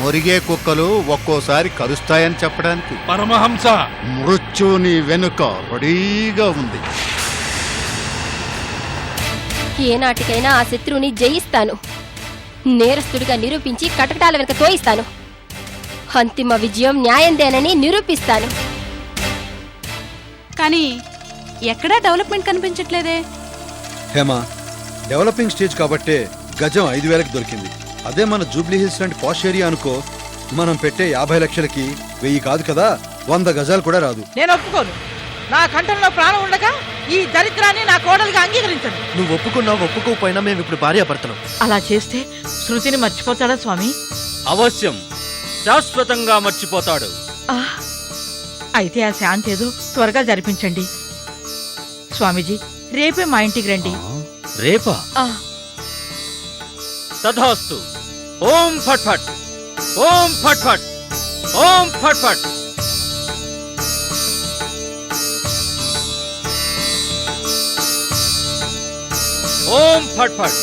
మురిగే కుక్కలు ఒక్కోసారి కరుస్తాయని చెప్పడానికి. పరమహంస, మృత్యుని వెనుక రెడీగా ఉంది. ఏనాటికైనా ఆ శత్రువుని జయిస్తాను. నేరస్తుడిగా నిరూపించి కటకటాల వెనక తోయిస్తాను. అంతిమ విజయం న్యాయందేనని నిరూపిస్తాను. కానీ ఎక్కడా డెవలప్మెంట్ కనిపించట్లేదే. హేమా, డెవలపింగ్ స్టేజ్ కాబట్టే గజం 5,000కి దొరికింది. అదే మన జూబ్లీ హిల్స్ లాంటి పాష్ ఏరియా అనుకో, మనం పెట్టే 50 లక్షలకి 1000 కాదు కదా, 100 గజాలు కూడా రాదు. నేను ఒప్పుకోను. నా కంఠంలో ప్రాణం ఉండగా ఈ దరిద్రాన్ని నా కోడలిగా అంగీకరించను. నువ్వు ఒప్పుకున్నా ఒప్పుకోకపోయినా మేము ఇప్పుడు భార్యాభర్తలం. అలా చేస్తే శృతిని మర్చిపోతాడా స్వామి? అవశ్యం, శాశ్వతంగా మర్చిపోతాడు. అయితే ఆ శాంతి ఏదో త్వరగా జరిపించండి. స్వామీజీ, రేపే మా ఇంటికి రండి. రేపా? తథాస్తు. ఓం ఫట్ ఫట్, ఓం ఫట్ ఫట్, ఓం ఫట్ ఫట్. ఓం ఫట్ ఫట్,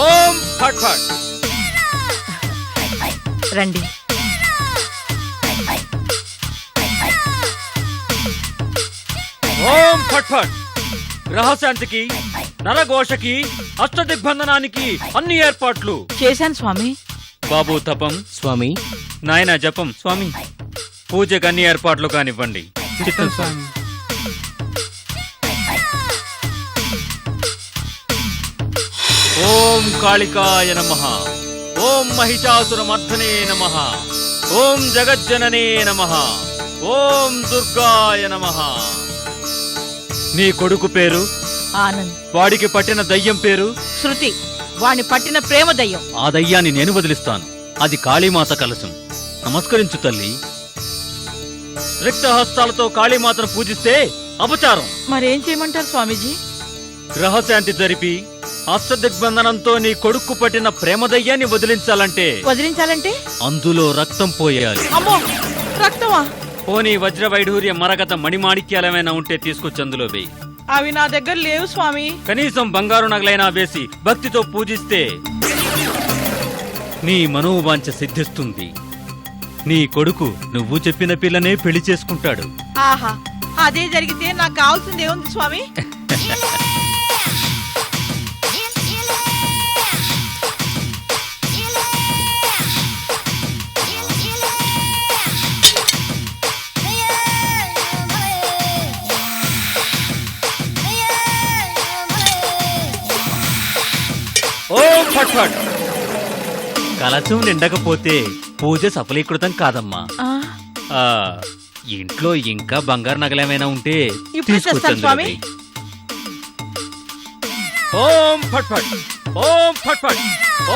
ఓం ఫట్ ఫట్. రండి. ఓం ఫట్ ఫట్. గ్రహశాంతికి, నరఘోషకి, అష్టదిగ్బంధనానికి అన్ని ఏర్పాట్లు చేశాను స్వామి. బాబు తపం స్వామి, నాయన జపం స్వామి, పూజకు అన్ని ఏర్పాట్లు కానివ్వండి. చిత్తం స్వామి. ఓం కాళికాయ నమః, ఓం మహిషాసురమర్ధనే నమః, ఓం జగజ్జననే నమః, ఓం దుర్గాయ నమః. నీ కొడుకు పేరు? ఆనంద్. వాడికి పట్టిన దయ్యం పేరు? శృతి. వాణ్ణి పట్టిన ప్రేమ దయ్యం. ఆ దయ్యాన్ని నేను వదిలిస్తాను. అది కాళీమాత కలశం. నమస్కరించు తల్లి. రిక్తహస్తాలతో కాళీమాతను పూజిస్తే అపచారం. మరేం చేయమంటారు స్వామీజీ? గ్రహశాంతి జరిపి అష్టదిగ్బంధనంతో నీ కొడుకు పట్టిన ప్రేమ దయ్యాన్ని వదిలించాలంటే అందులో రక్తం పోయాలి. అమ్మో, రక్తమా? పోనీ వజ్రవైఢూర్య మరగత మణిమాణిక్యాలమైనా ఉంటే తీసుకొచ్చి అందులో వేయి. అవి నా దగ్గర లేవు స్వామి. కనీసం బంగారు నగలైనా వేసి భక్తితో పూజిస్తే నీ మనోవాంఛ సిద్ధిస్తుంది. నీ కొడుకు నువ్వు చెప్పిన పిల్లనే పెళ్లి చేసుకుంటాడు. ఆహా, అదే జరిగితే నాకు కావాల్సింది ఏముంది స్వామి? ఓం ఫట్ ఫట్. కలశం నిండకపోతే పూజ సఫలీకృతం కాదమ్మా. ఇంట్లో ఇంకా బంగారు నగలేమైనా ఉంటే తీసుకొచ్చాను. ఓం ఫట్ ఫట్, ఓం ఫట్ ఫట్,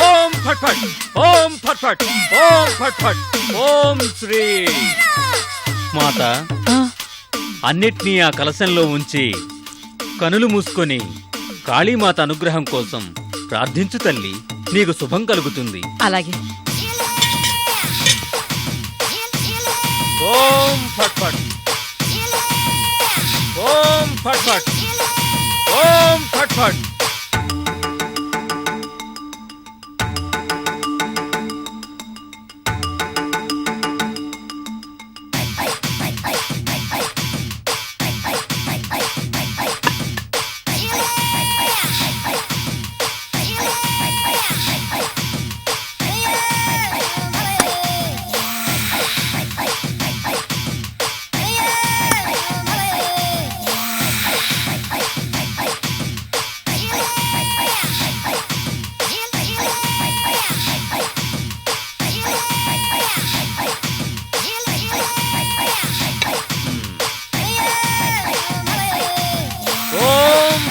ఓం ఫట్ ఫట్, ఓం ఫట్ ఫట్, ఓం ఫట్ ఫట్, ఓం శ్రీ మాత. అన్నిటినీ ఆ కలశంలో ఉంచి కనులు మూసుకొని కాళీమాత అనుగ్రహం కోసం ప్రార్థించు తల్లి. నీకు శుభం కలుగుతుంది. అలాగే. ఓం ఫట్ ఫట్, ఓం ఫట్ ఫట్, ఓం ఫట్ ఫట్.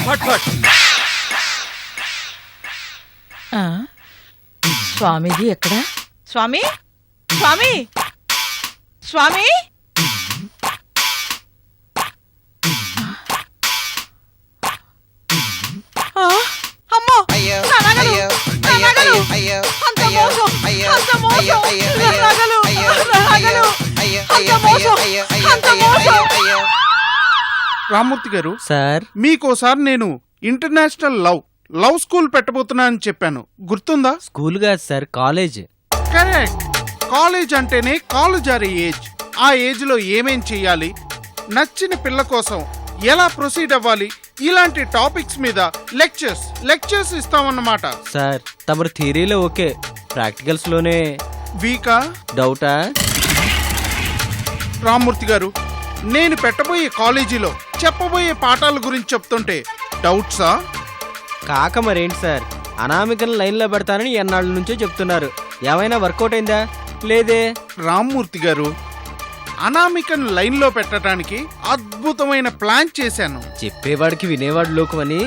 ఫట్ ఫట్. స్వామీజీ ఎక్కడా? స్వామి, స్వామి, స్వామి. అమ్మో, నా నగలు, నా నగలు. అంత మోసం, అంత మోసం. నా నగలు, నా నగలు. అంత మోసం, అంత మోసం. రామ్మూర్తి గారు సార్, మీకోసారి నేను ఇంటర్నేషనల్ లవ్ స్కూల్ పెట్టబోతున్నా అని చెప్పాను, గుర్తుందా? స్కూల్ కాదు సార్, కాలేజ్. కరెక్ట్. కాలేజ్ అంటేనే కాలు జారే ఏజ్. ఆ ఏజ్లో ఏమేం చెయ్యాలి, నచ్చిన పిల్ల కోసం ఎలా ప్రొసీడ్ అవ్వాలి, ఇలాంటి టాపిక్స్ మీద లెక్చర్స్ ఇస్తామన్నమాట. సార్ తమరు థియరీలో ఓకే, ప్రాక్టికల్స్ లోనే వీకా? డౌటా? రామ్మూర్తి గారు, నేను పెట్టబోయే కాలేజీలో చెప్పబోయే పాఠాల గురించి చెప్తుంటే డౌట్సా? కాక మరేంటి సార్, అనామికను లైన్లో పెడతానని ఎన్నాళ్ళ నుంచో చెప్తున్నారు. ఏమైనా వర్కౌట్ అయిందా? లేదే. రామ్మూర్తి గారు, అనామికను లైన్లో పెట్టడానికి అద్భుతమైన ప్లాన్ చేశాను. చెప్పేవాడికి వినేవాడు లోకమని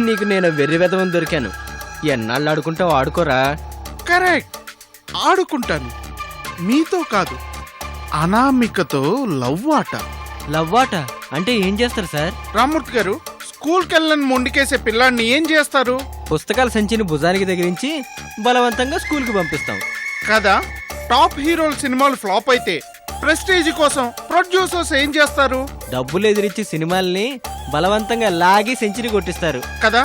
నీకు నేను వెర్రి వెదవని దొరికాను. ఎన్నాళ్ళు ఆడుకుంటావు, ఆడుకోరా. కరెక్ట్, ఆడుకుంటాను. మీతో కాదు, అనామికతో లవ్ ఆట. లవ్వాట అంటే ఏం చేస్తారు సార్? రామ్మూర్తి గారు, స్కూల్కి వెళ్ళని మొండికేసే పిల్లాడిని ఏం చేస్తారు? పుస్తకాల సంచిని భుజానికి తగిలించి బలవంతంగా స్కూల్కి పంపిస్తాం కదా. టాప్ హీరోల సినిమాలు ఫ్లాప్ అయితే ప్రెస్టేజ్ కోసం ప్రొడ్యూసర్స్ ఏం చేస్తారు? డబ్బులు ఎదిరించి సినిమాల్ని బలవంతంగా లాగి సెంచరీ కొట్టిస్తారు కదా.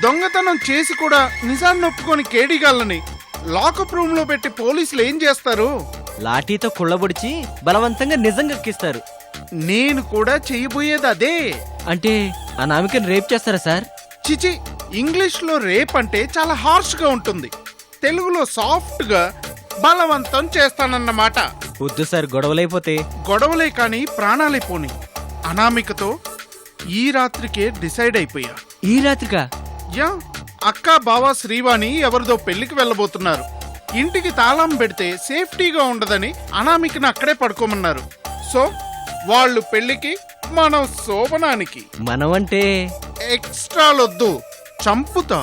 దొంగతనం చేసి కూడా నిజాన్ని ఒప్పుకొని కేడిగాళ్ళని లాకప్ రూమ్ లో పెట్టి పోలీసులు ఏం చేస్తారు? లాఠీతో కుళ్ళబొడిచి బలవంతంగా నిజం కక్కిస్తారు. నేను కూడా చేయబోయేది అదే. అంటే అనామికని రేప్ చేస్తారా సార్? చిచి, ఇంగ్లీష్ లో రేప్ అంటే చాలా హార్ష్ గా ఉంటుంది. తెలుగులో సాఫ్ట్ గా బలవంతం చేస్తానన్నమాట. వద్దు సార్, గొడవలైపోతే. గొడవలే కానీ ప్రాణాలైపోని. అనామికతో ఈ రాత్రికే డిసైడ్ అయిపోయా. ఈ రాత్రికా? యా, అక్క బావ శ్రీవాణి ఎవరిదో పెళ్లికి వెళ్ళబోతున్నారు. ఇంటికి తాళం పెడితే సేఫ్టీగా ఉండదని అనామికను అక్కడే పడుకోమన్నారు. సో వాళ్ళు పెళ్లికి, మనం శోభనానికి. మనం అంటే ఎక్స్ట్రాలొద్దు, చంపుతా.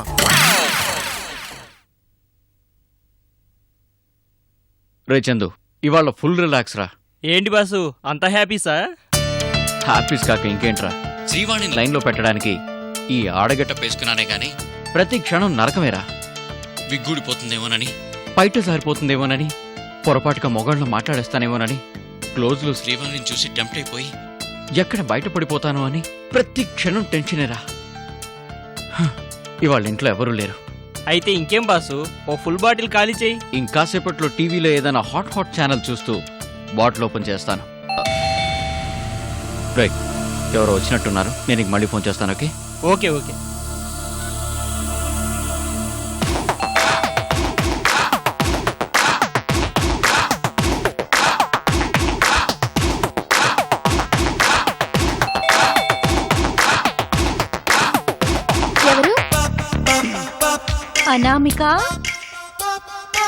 రే చందు, ఇవాళ ఫుల్ రిలాక్స్ రా. ఏంటి బాసు అంత హ్యాపీ సార్? హ్యాపీస్ కాక ఇంకేంట్రా, శ్రీవాణిని లైన్లో పెట్టడానికి ఈ ఆడగట్ట పేసుకున్నానే గాని ప్రతి క్షణం నరకమేరా. విగ్గూడిపోతుందేమోనని, బయట సారిపోతుందేమోనని, పొరపాటుగా మొగాళ్ళలో మాట్లాడేస్తానేమోనని, క్లోజ్లో శ్రీవాణిని చూసి టెంప్ట్ అయిపోయి ఎక్కడ బయటపడిపోతానో అని ప్రతి క్షణం టెన్షనేరా. ఇవాళ ఇంట్లో ఎవరూ లేరు. అయితే ఇంకేం బాసు, ఓ ఫుల్ బాటిల్ ఖాళీ చేయి. ఇంకాసేపట్లో టీవీలో ఏదైనా హాట్ ఛానల్ చూస్తూ బాటిల్ ఓపెన్ చేస్తాను. రైట్, ఎవరో వచ్చినట్టున్నారు. నేను ఇంక మళ్ళీ ఫోన్ చేస్తాను. Okay okay okay. ఎవరు? అనామిక,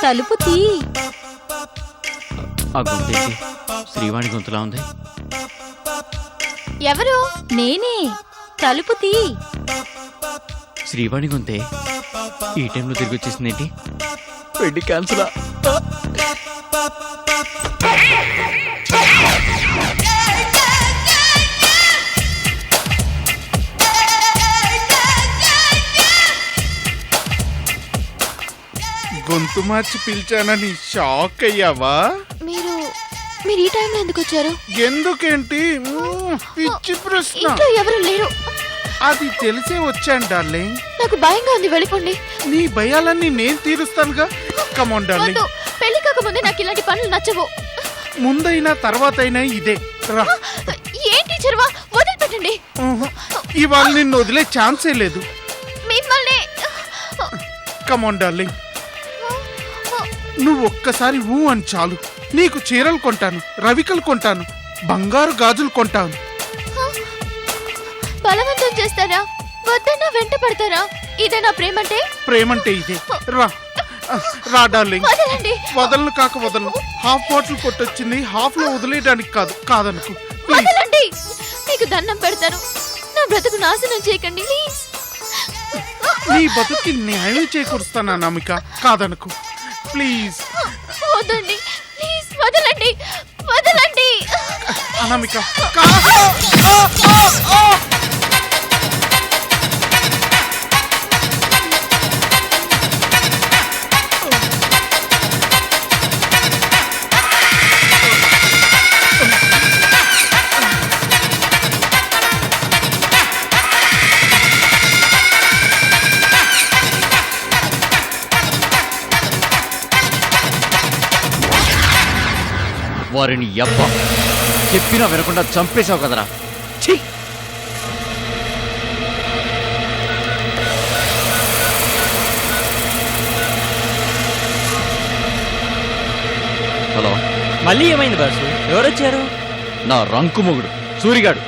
తలుపు తీ. ఆ గొంతేంటి శ్రీవాణి గొంతులా ఉంది? ఎవరు? నేనే, తలుపు తీ. శ్రీవాణి గొంతే ఈ టైంలో తిరిగి వచ్చేసిందేంటి? పెళ్లి క్యాన్సలా? గొంతు మార్చి పిలిచానని షాక్ అయ్యావా? మీరు ఈ టైంలో ఎందుకు వచ్చారు? ఎందుకేంటి? పిచ్చి ప్రశ్న. ఇంట్లో ఎవరు లేరు. అది తెలిసే వచ్చాను డార్లింగ్. నాకు భయంగా ఉంది, వెళ్ళిపోండి. నీ భయాలన్నీ నేను తీరుస్తానుగా. Come on darling. పెళ్లి కాకముందే నాకు ఇలాంటి పనులు నచ్చవు. ముందైనా తర్వాతైనా ఇదే రా. ఏంటి చర్వా, వదిలిపెట్టండి. ఇవాళ నిన్ను వదిలే ఛాన్సే లేదు. మిమ్మల్ని. కమాన్ డార్లింగ్, నువ్వు ఒక్కసారి ఊ అని చాలు. నీకు చీరలు కొంటాను, రవికలు కొంటాను, బంగారు గాజులు కొంటాను. బలవంతం చేస్తారా? వద్దన్నా వెంట పడతారా? ఇదేనా ప్రేమంటే? ప్రేమంటే ఇదే. రా రా డార్లింగ్. వదలండి. వదలను కాక వదలను. హాఫ్ బాటిల్ కొట్టొచ్చింది, హాఫ్ లో వదిలేయడానికి కాదు. కాదనుకు. వదలండి, మీకు దండం పెడతాను. నా బ్రతుకు నాశనం చేయకండి ప్లీజ్. నీ బతుకి న్యాయం చేకూరుస్తానా నమిక? కాదనుకు ప్లీజ్. వదండి ప్లీజ్, వదలండి వదలండి. అనామిక వారిని ఎవ్వ చెప్పినా వినకుండా చంపేశావు కదరా. ఛీ! హలో, మళ్ళీ ఏమైంది బాసు? ఎవరొచ్చారు? నా రంకు మొగుడు సూరిగాడు.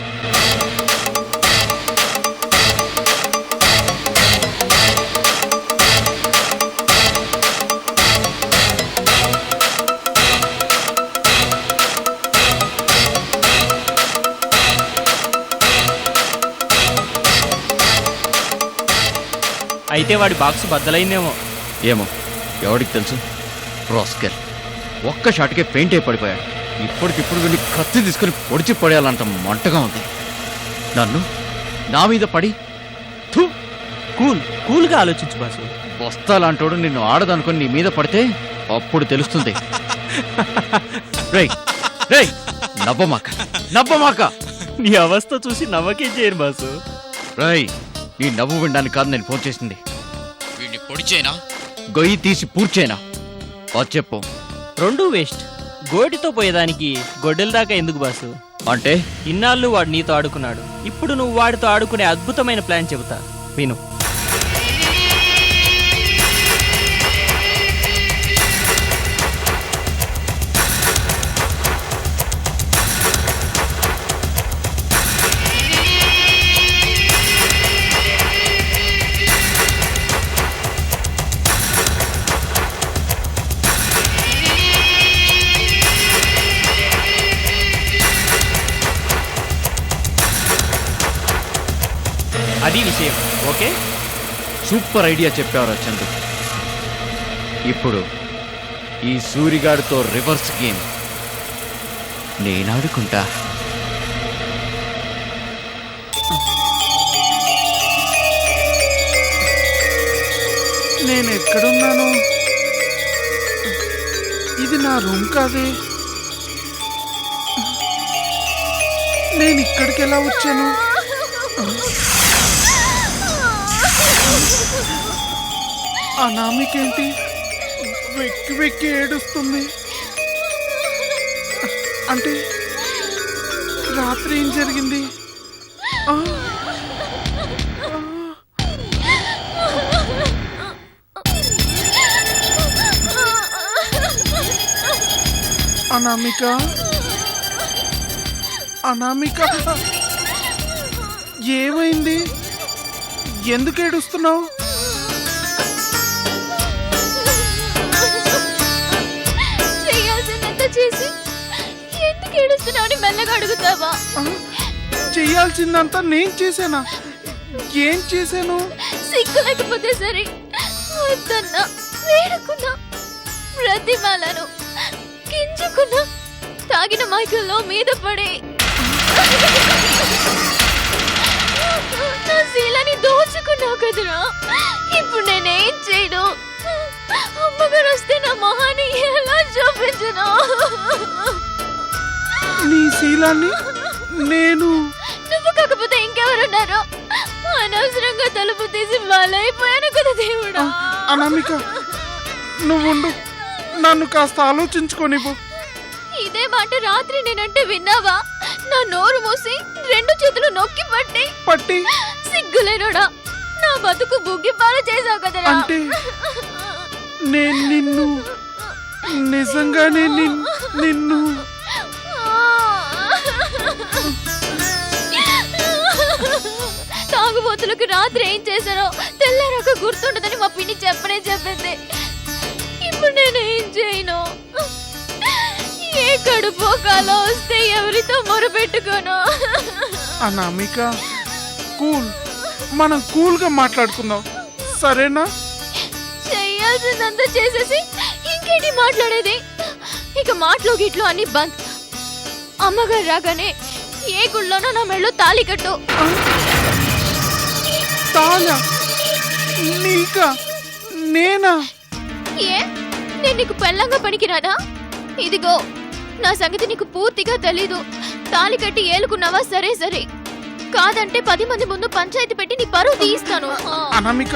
అయితే వాడి బాక్స్ బద్దలైందేమో. ఏమో, ఎవడికి తెలుసు. రాస్కెల్ ఒక్క షాట్కే పెయింట్ అయి పడిపోయాడు. ఇప్పటికిప్పుడు వెళ్ళి కత్తి తీసుకుని పొడిచి పడేయాలంట మంటగా ఉంది. నన్ను నా మీద పడి థూ, కూల్గా ఆలోచించు బాసు. బస్తాలాంటోడు నిన్ను ఆడదనుకొని నీ మీద పడితే అప్పుడు తెలుస్తుంది. రేయ్ రేయ్, నవ్వమాక. నీ అవస్థ చూసి నవ్వకే చేయరు బాసు. రేయ్, నీ నవ్వు వినడానికి కాదు నేను ఫోన్ చేసింది. వీడిని పొడిచేనా, గొయ్యి తీసి పూడ్చేనా? అది చెప్పు. రెండూ వేస్ట్. గోటితో పోయేదానికి గొడ్డల దాకా ఎందుకు బాసు? అంటే ఇన్నాళ్ళు వాడు నీతో ఆడుకున్నాడు. ఇప్పుడు నువ్వు వాడితో ఆడుకునే అద్భుతమైన ప్లాన్ చెబుతా, విను. అది విషయం. ఓకే, సూపర్ ఐడియా చెప్పావురా చందు. ఇప్పుడు ఈ సూరిగాడితో రివర్స్ గేమ్ నేనాడుకుంటా. నేను ఎక్కడున్నాను? ఇది నా రూమ్ కాదే. నేను ఇక్కడికి ఎలా వచ్చాను? అనామికేంటి వెక్కి వెక్కి ఏడుస్తుంది? అంటే రాత్రి ఏం జరిగింది? ఆ! అనామిక, అనామిక, ఏమైంది? ఎందుకు ఏడుస్తున్నావు? చేయాల్సిందంతా చేసి ఎందుకు ఏడుస్తున్నావు అని మెల్లగా అడుగుతావా? చెయ్యాల్సిందంతా నేను చేశానా? ఏం చేశాను? సిగ్గు లేకపోతే సరే, వద్దన్నా, వేడుకున్నా, ప్రతిమాలను కించుకున్నా, తాగిన మైకుల్లో మీద పడి నా శీలాన్ని దోచుకున్నావు కదరా. ఇప్పుడు నేనేం చేయను? అమ్మగారు వస్తే నా మొహాన్ని ఎలా చూపించను? నీ శీలాన్ని నేను? నువ్వు కాకపోతే ఇంకెవరున్నారు? అనవసరంగా తలుపు తీసి వాళ్ళైపోయాను కదా దేవుడా. అనామిక, నువ్వుండు, నన్ను కాస్త ఆలోచించుకోనివ్వు. ఇదే మాట రాత్రి నేనంటే విన్నావా? నా నోరు మూసి రెండు చేతులు నొక్కి పట్టి సిగ్గులేనోడా, నా బతుకు బుగ్గిపాలు చేసావు కదరా. అంటే నేను నిన్ను నిజంగానే నిన్ను తాగుబోతులకు రాత్రి ఏం చేశానో తెల్లారాక గుర్తుండదని మా పిన్ని చెప్పింది. ఇప్పుడు నేను ఏం చేయను? ఏ కడుపు కాలో వస్తే ఎవరితో మొరపెట్టుకోను? అనామిక, కూల్, మనం కూల్గా మాట్లాడుకుందాం, సరేనా? చెయ్యాల్సిందంతా చేసేసి ఇంకేంటి మాట్లాడేది? ఇక మాటలు గిట్లు అన్ని బంద్. అమ్మగారు రాగానే ఏ గుళ్ళోనో నా మెళ్ళో తాళి కట్టు. తాళా? నీకా? నేనా? ఏ, నేను నీకు పెళ్ళంగా పనికిరానా? ఇదిగో, నా సంగతి నీకు పూర్తిగా తెలీదు. తాళి కట్టి ఏలుకున్నావా? సరే సరే, కాదంటే 10 మంది ముందు పంచాయతీ పెట్టి నీ పరువు తీయిస్తాను. అనామిక,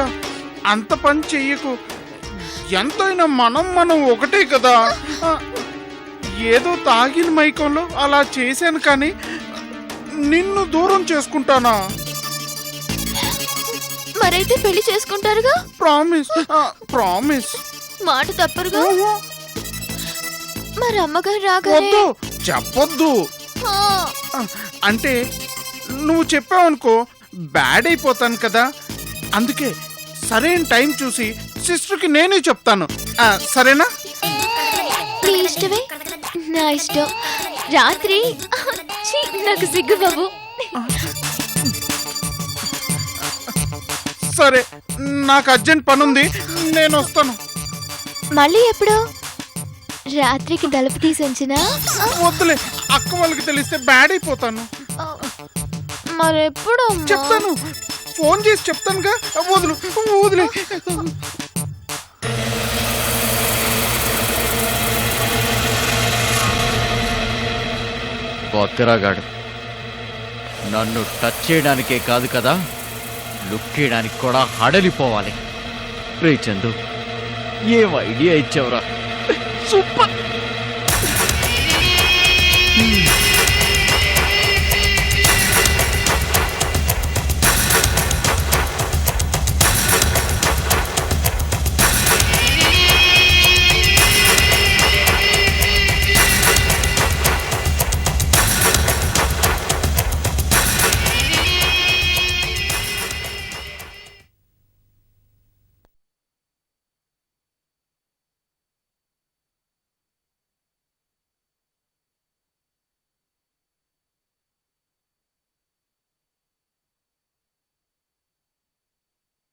అంత పని చెయ్యకు. ఎంతైనా మనం ఒకటే కదా. ఏదో తాగిన మైకంలో అలా చేశాను, కానీ నిన్ను దూరం చేసుకుంటానా? మరైతే పెళ్లి చేసుకుంటారుగా? Promise, promise. మాట తప్పరుగా? మరి అమ్మగారు రాగానే వద్దు, చెప్పొద్దు. ఆ, అంటే నువ్వు చెప్పావనుకో బ్యాడ్ అయిపోతాను కదా, అందుకే సరైన టైం చూసి సిస్టర్కి నేనే చెప్తాను. సరేనా? నీ ఇష్టమే, నా ఇష్టం. రాత్రి ఛీ, నాకు సిగ్గు బాబు. సరే, నాకు అర్జెంట్ పనుంది, నేను వస్తాను. మళ్ళీ ఎప్పుడు? రాత్రికి తలుపు తీసి ఉంచినా? వద్దులే, అక్క వాళ్ళకి తెలిస్తే బ్యాడ్ అయిపోతాను. మరెప్పుడు? చెప్తాను, ఫోన్ చేసి చెప్తానుగా. వదులు వదిలే. బొక్కరాగాడు నన్ను టచ్ చేయడానికే కాదు కదా, లుక్ చేయడానికి కూడా హడలిపోవాలి. రే చందు, ఏం ఐడియా ఇచ్చావురా, సూపర్.